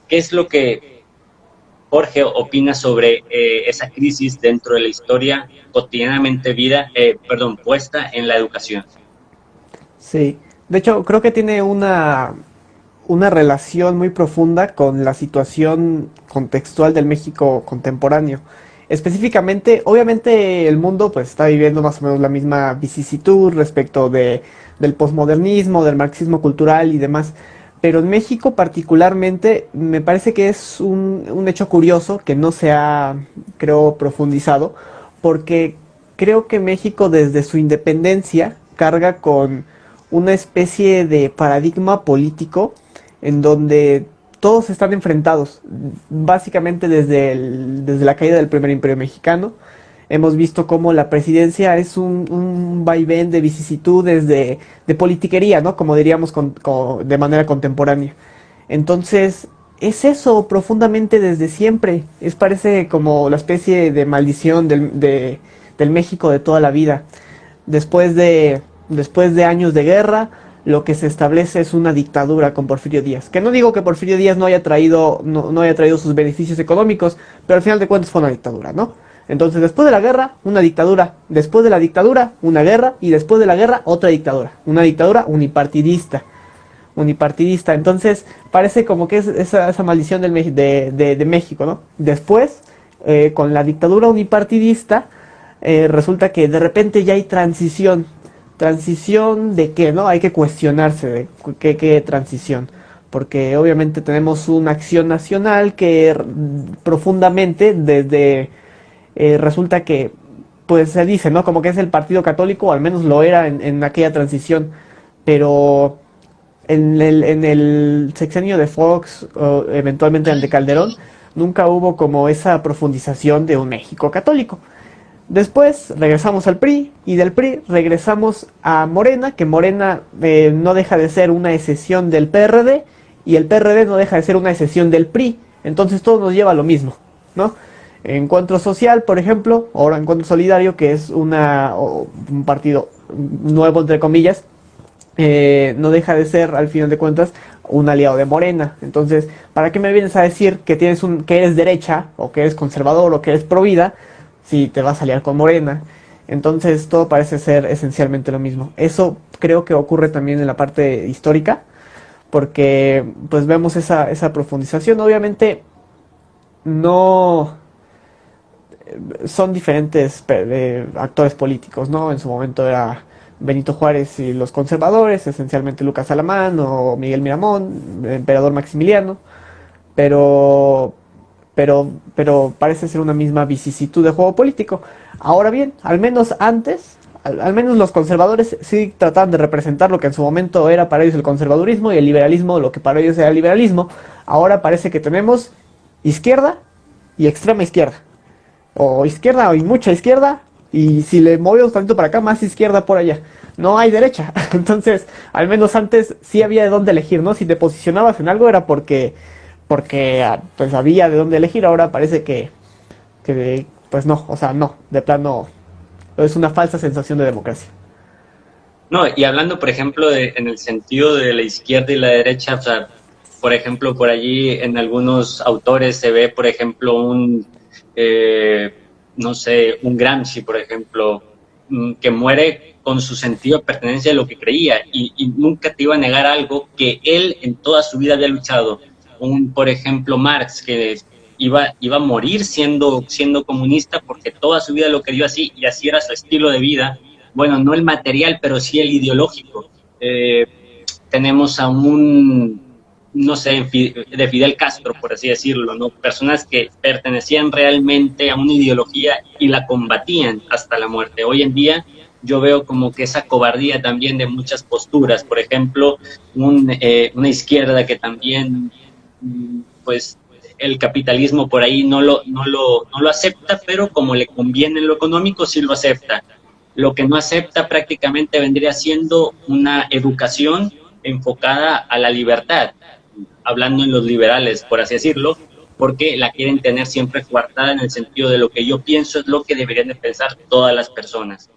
¿Qué es lo que Jorge opina sobre esa crisis dentro de la historia cotidianamente puesta en la educación? Sí, de hecho creo que tiene una relación muy profunda con la situación contextual del México contemporáneo. Específicamente, obviamente el mundo pues está viviendo más o menos la misma vicisitud respecto del posmodernismo, del marxismo cultural y demás. Pero en México particularmente me parece que es un hecho curioso que no se ha, creo, profundizado, porque creo que México desde su independencia carga con una especie de paradigma político en donde todos están enfrentados, básicamente desde la caída del primer imperio mexicano. Hemos visto cómo la presidencia es un vaivén de vicisitudes, de politiquería, ¿no? Como diríamos de manera contemporánea. Entonces, es eso profundamente desde siempre. Parece como la especie de maldición del México de toda la vida. Después después de años de guerra, lo que se establece es una dictadura con Porfirio Díaz. Que no digo que Porfirio Díaz no haya traído sus beneficios económicos, pero al final de cuentas fue una dictadura, ¿no? Entonces, después de la guerra, una dictadura. Después de la dictadura, una guerra. Y después de la guerra, otra dictadura. Una dictadura unipartidista. Entonces, parece como que es esa maldición de México, ¿no? Después, con la dictadura unipartidista, resulta que de repente ya hay transición. ¿Transición de qué, no? Hay que cuestionarse de qué transición. Porque obviamente tenemos una acción nacional que profundamente resulta que pues se dice, ¿no? Como que es el partido católico, o al menos lo era en aquella transición, pero en el sexenio de Fox, o eventualmente el de Calderón, nunca hubo como esa profundización de un México católico. Después regresamos al PRI y del PRI regresamos a Morena, que Morena no deja de ser una excesión del PRD y el PRD no deja de ser una excesión del PRI. Entonces todo nos lleva a lo mismo, ¿no? Encuentro Social, por ejemplo, ahora Encuentro Solidario, que es un partido nuevo, entre comillas, no deja de ser, al final de cuentas, un aliado de Morena. Entonces, ¿para qué me vienes a decir que eres derecha, o que eres conservador, o que eres pro vida, si te vas a aliar con Morena? Entonces, todo parece ser esencialmente lo mismo. Eso creo que ocurre también en la parte histórica, porque pues vemos esa profundización. Obviamente, no son diferentes actores políticos, ¿no? En su momento era Benito Juárez y los conservadores, esencialmente Lucas Alamán o Miguel Miramón, el emperador Maximiliano, pero, pero parece ser una misma vicisitud de juego político. Ahora bien, al menos antes, al menos los conservadores sí trataban de representar lo que en su momento era para ellos el conservadurismo y el liberalismo lo que para ellos era el liberalismo. Ahora parece que tenemos izquierda y extrema izquierda, o izquierda y mucha izquierda, y si le movemos tantito para acá, más izquierda por allá. No hay derecha. Entonces, al menos antes sí había de dónde elegir, ¿no? Si te posicionabas en algo era porque pues había de dónde elegir. Ahora parece que pues no, o sea, no, de plano es una falsa sensación de democracia. No, y hablando, por ejemplo, en el sentido de la izquierda y la derecha, o sea, por ejemplo, por allí en algunos autores se ve, por ejemplo, eh, no sé, un Gramsci, por ejemplo, que muere con su sentido de pertenencia de lo que creía y nunca te iba a negar algo que él en toda su vida había luchado. Por ejemplo, Marx, que iba a morir siendo comunista porque toda su vida lo quería así y así era su estilo de vida. Bueno, no el material, pero sí el ideológico. Tenemos a no sé, de Fidel Castro, por así decirlo, ¿no? Personas que pertenecían realmente a una ideología y la combatían hasta la muerte. Hoy en día yo veo como que esa cobardía también de muchas posturas, por ejemplo, una izquierda que también, pues, el capitalismo por ahí no lo acepta, pero como le conviene en lo económico, sí lo acepta. Lo que no acepta prácticamente vendría siendo una educación enfocada a la libertad, hablando en los liberales, por así decirlo, porque la quieren tener siempre coartada en el sentido de lo que yo pienso es lo que deberían de pensar todas las personas.